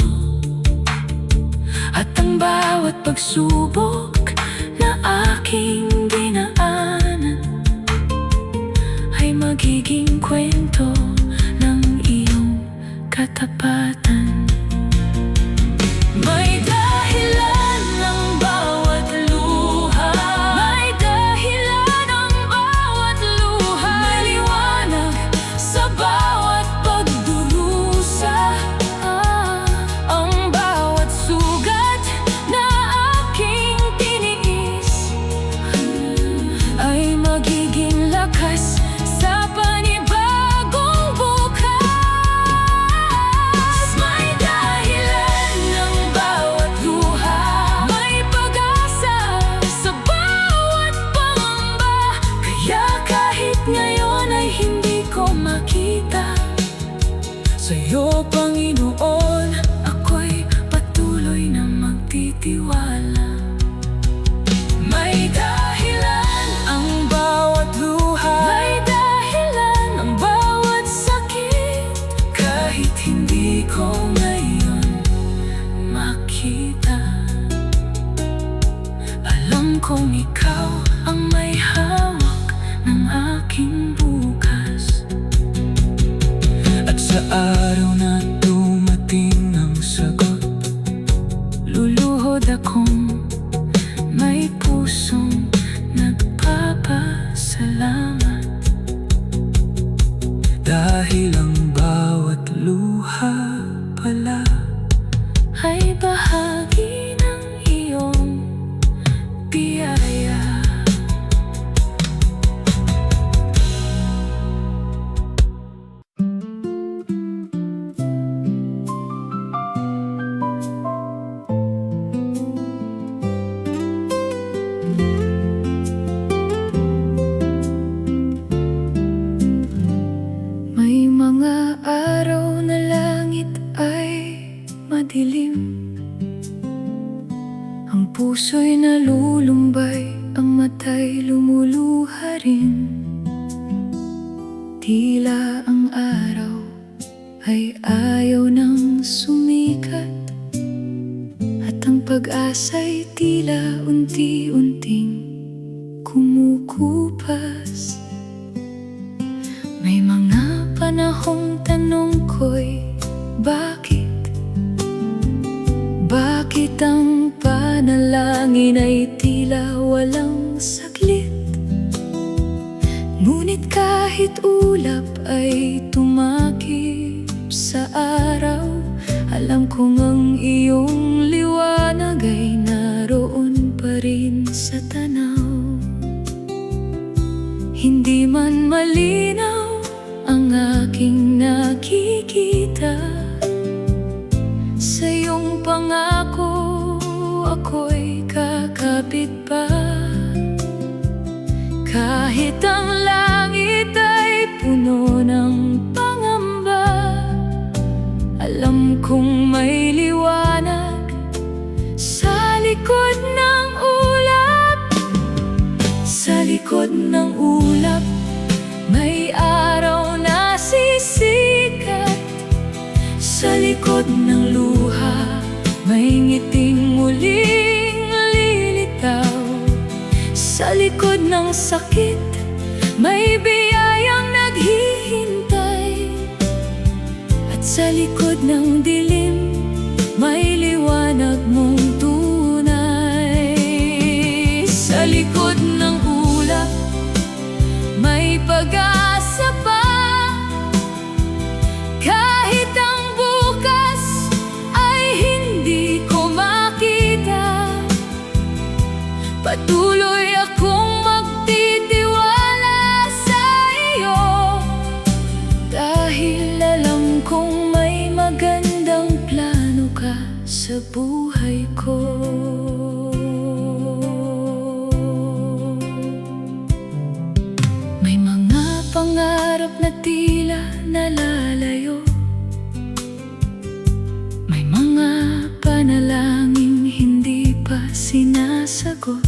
At ang bawat pagsubok na aking dinaanan ay magiging kwento ng iyong katapatan. May dahilan ng bawat luha, may dahilan ng bawat luha. May liwanag sa bawat pagdurusa. Ang Panginoon, ako'y patuloy na magtitiwala. May dahilan Ang bawat luha, may dahilan ang bawat sakit. kahit hindi ko Ngayon makita, alam kong ikaw ang may hawak ng aking bukas. At sa araw na dumating ang sagot, Luluhod akong may pusong nagpapasalamat. dahil ang bawat luha pala Ay bahagi ng iyong biyaya. May mga araw na langit ay madilim, ang puso'y nalulumbay, ang mata'y lumuluha rin. Tila ang araw ay ayaw nang sumikat, at ang pag-asa'y tila unti-unting kumukupas. May mga panahong tanong ko'y bakit? Bakit ang panalangin ay tila walang saglit? Ngunit kahit ulap ay tumakip sa araw, alam kong ang iyong liwanag ay naroon pa rin sa tanaw. Hindi man malinaw ang aking nakikita, sa iyong pangako ako'y kakapit pa. Kahit ang langit ay puno ng pangamba, alam kong may liwanag sa likod ng ulap. Sa likod ng ulap may araw na sisikat. Sa likod ng luha may ngiting muling lilitaw. Sa likod ng sakit may biyayang naghihintay. At sa likod ng dilim may liwanag mong tunay. Sa likod ng ulap may pag-asa pa. Kahit ang bukas ay hindi ko makita, patuloy akong magtitiwala sa iyo. Dahil alam kong may magandang plano ka sa buhay ko. May mga pangarap na tila nalalayo, may mga panalangin hindi pa sinasagot,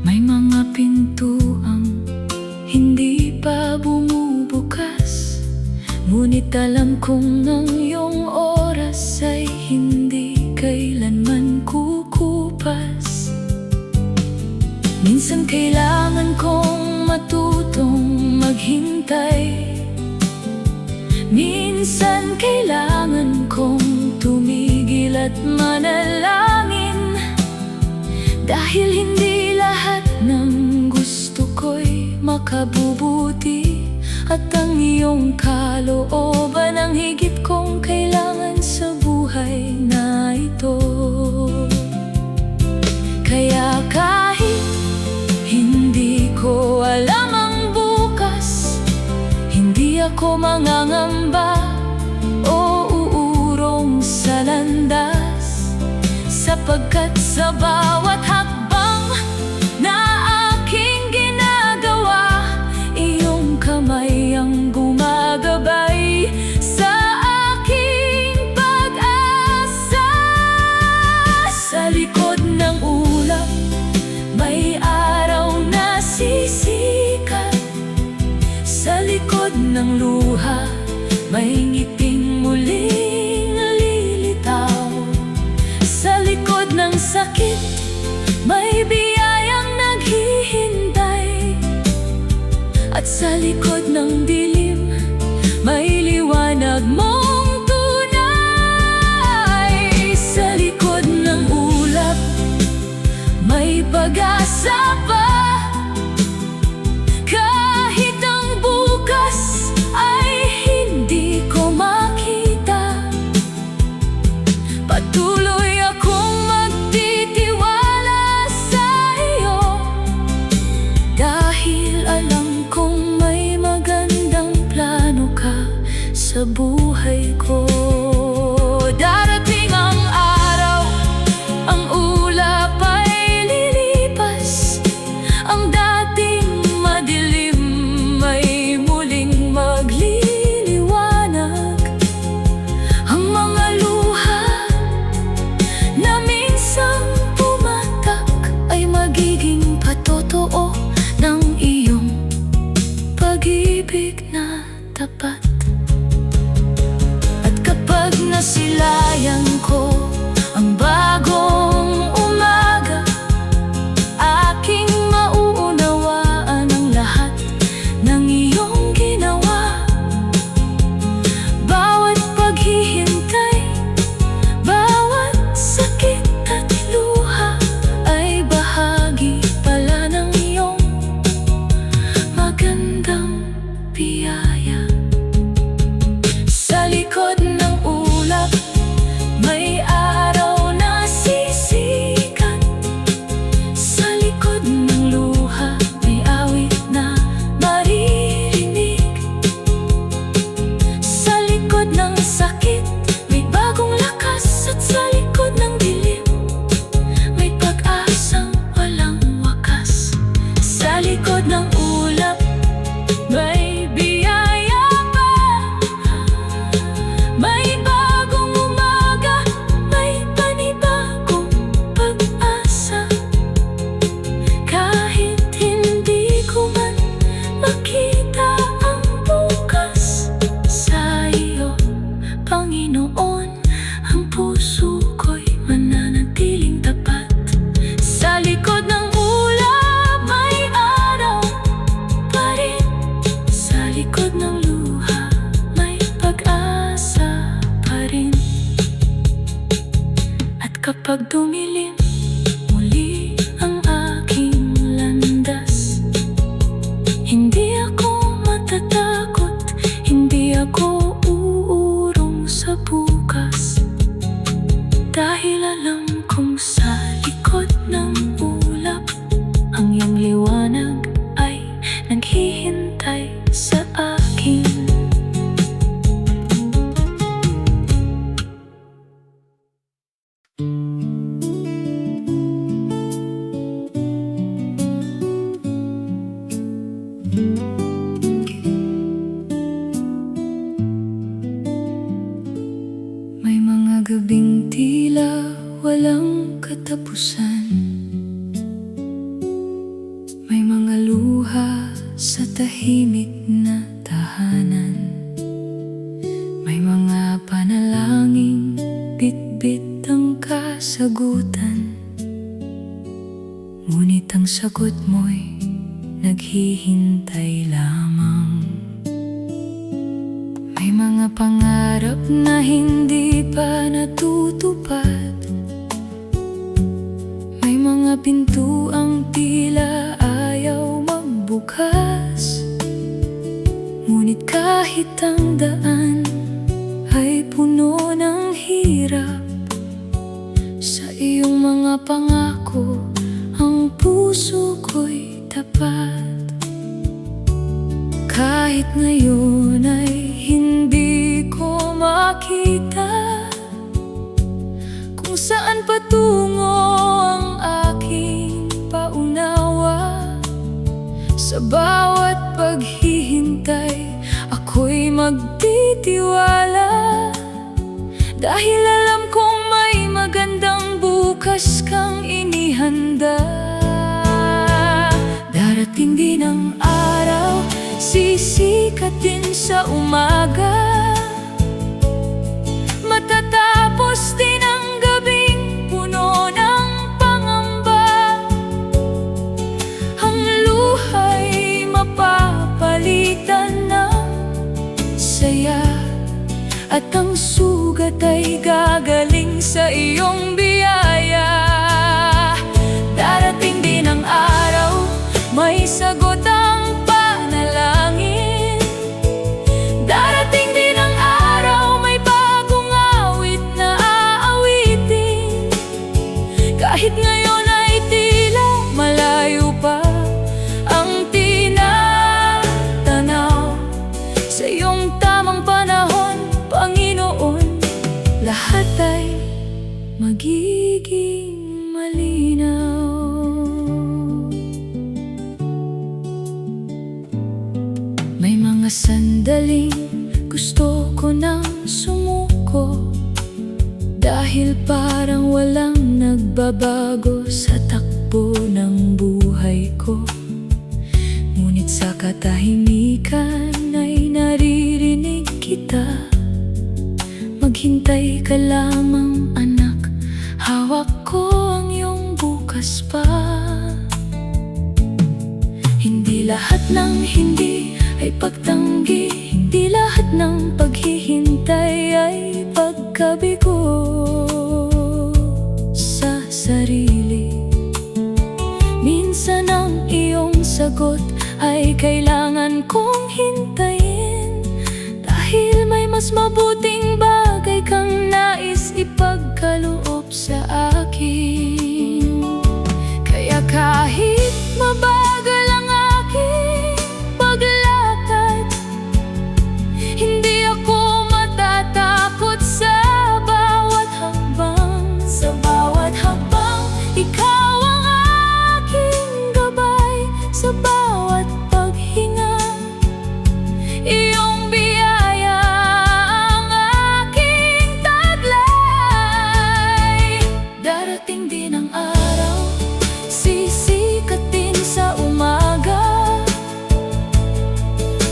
may mga pintuang hindi pa bumubukas. Ngunit alam kong ang iyong oras ay hindi kailanman kukupas. Minsan kailangan kong matutong maghintay, minsan kailangan kong tumigil at manalangin. Dahil hindi lahat ng gusto ko'y makabubuti, at ang iyong kalooban ang higit kong kailangan sa buhay na ito. Kaya kahit hindi ko alam ang bukas, hindi ako mangangamba o uurong sa landas, sapagkat sa bawat hakbang na aking ginagawa, iyong kamay ang gumagabay sakit, may biyayang naghihintay. At sa likod ng dilim, may liwanag mong tunay. Sa likod ng ulap, may pag-asa pa. Kahit ang bukas ay hindi ko makita, patuloy akong magtitiwala sa iyo. Dahil alam kong may magandang plano ka sa buhay ko. Darating ang araw, ang ulap ay lilipas. Ang dating madilim ay muling magliliwanag. Ang mga luha na minsang pumatak ay magiging patotoo ng iyong pag-ibig na tapat. At kapag nasilayan ko ang bagong umaga, aking mauunawaan ang lahat ng iyong ginawa. Bawat paghihintay, bawat sakit at luha ay bahagi pala ng iyong magandang biyaya. Sa likod ng ulap, may araw na sisikat. Sa likod ng luha, may awit na maririnig. Sa likod ng sakit, may bagong lakas. At sa likod ng dilim, may pag-asang walang wakas. Sa likod ng ulap, may biyaya pa. May bagong umaga, may panibagong pag-asa. Kahit hindi ko man makita ang bukas, sa iyo, Panginoon, ang puso ko'y mananatiling tapat. Sa likod ng ulap, may araw pa rin. Sa likod ng luha, may pag-asa pa rin. At kapag dumilim muli ang aking landas, hindi ako matatakot, hindi ako uurong sa bukas. Dahil alam kong sa likod ng ulap, ang iyong liwanag ay naghihintay sa akin. May mga gabing tila walang katapusan. May mga luha sa tahimik na tahanan. May mga panalangin, bit-bit ang kasagutan. Ngunit ang sagot mo'y naghihintay lamang. May mga pangarap na hindi pa natutupad. May mga pintuang tila ayaw magbukas. Ngunit kahit ang daan ay puno ng hirap, sa iyong mga pangako ang puso ko'y tapat. Kahit ngayon ay hindi ko makita kung saan patungo ang aking paunawa. Sa bawat paghihintay, ako'y magtitiwala. Dahil alam kong may magandang bukas kang inihanda. Darating din ang araw, sisikat din sa umaga. Matatapos din ang gabing puno ng Mga sandaling gusto ko nang sumuko, dahil parang walang nagbabago sa takbo ng buhay ko. Ngunit sa katahimikan ay naririnig kita. Maghintay ka lamang anak, hawak ko ang iyong bukas pa. Hindi lahat ng hindi ay pagtanggi, hindi lahat ng paghihintay ay pagkabigo sa sarili. Minsan ang iyong sagot ay kailangan kong hintayin, dahil may mas mabuting bagay kang nais ipagkaloob sa akin. Kaya kahit mabagal ang aking paglakad, hindi ako matatakot sa bawat hakbang. Sa bawat hakbang, ikaw ang aking gabay. Sa bawat paghinga, iyong biyaya ang aking taglay. Darating din ang araw, sisikatin sa umaga.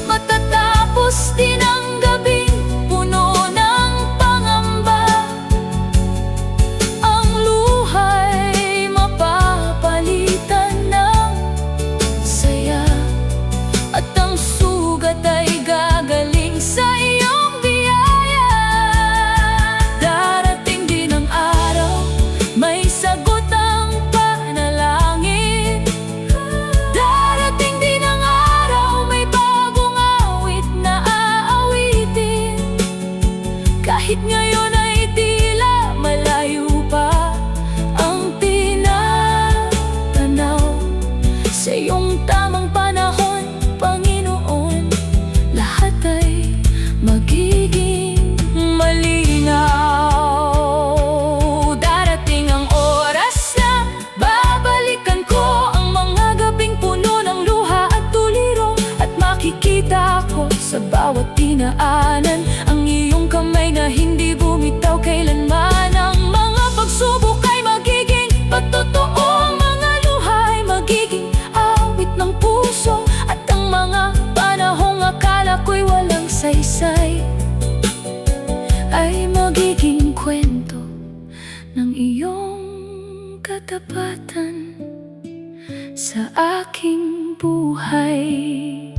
Matatapos din ang gabing puno ng pangamba. Ang luha'y mapapalitan ng saya, at ang sugat ay gagaling sa iyong biyaya. Darating din ang araw, may sagot ang panalangin. Darating din ang araw, may bagong awit na aawitin. Kahit ngayon ay tila malayo pa ang tinatanaw, sa iyong tamang panahon, Panginoon, lahat ay magiging malinaw. Darating ang oras na babalikan ko ang mga gabing puno ng luha at tuliro, at makikita ko sa bawat dinaanan ang iyong kamay na hindi bumitaw kailanman. Ang mga pagsubok ay magiging patotoo, ang mga luha ay magiging awit ng puso, at ang mga panahong akala ko'y walang saysay ay magiging kwento ng iyong katapatan sa aking buhay.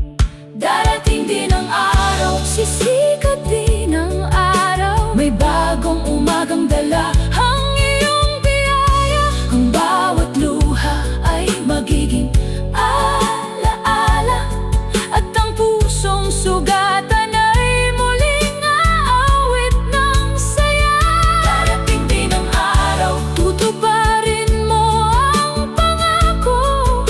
Darating din ang araw, sisikat din ang araw, may bagong umagang dala ang iyong biyaya. Ang bawat luha ay magiging alaala, at ang pusong sugatan ay muling aawit ng saya. Darating din ang araw, tutuparin mo ang pangako.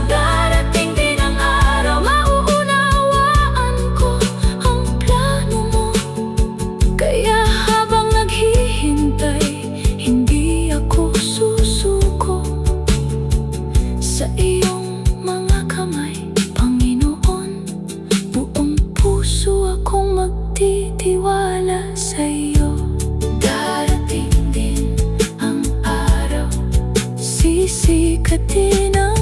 Darating din ang araw, mauunawaan ko ang plano mo. Kaya habang naghihintay, hindi ako susuko sa iyong mga kamay, Panginoon. Buong puso akong magtitiwala sa iyo. Darating din ang araw, sisikatin ang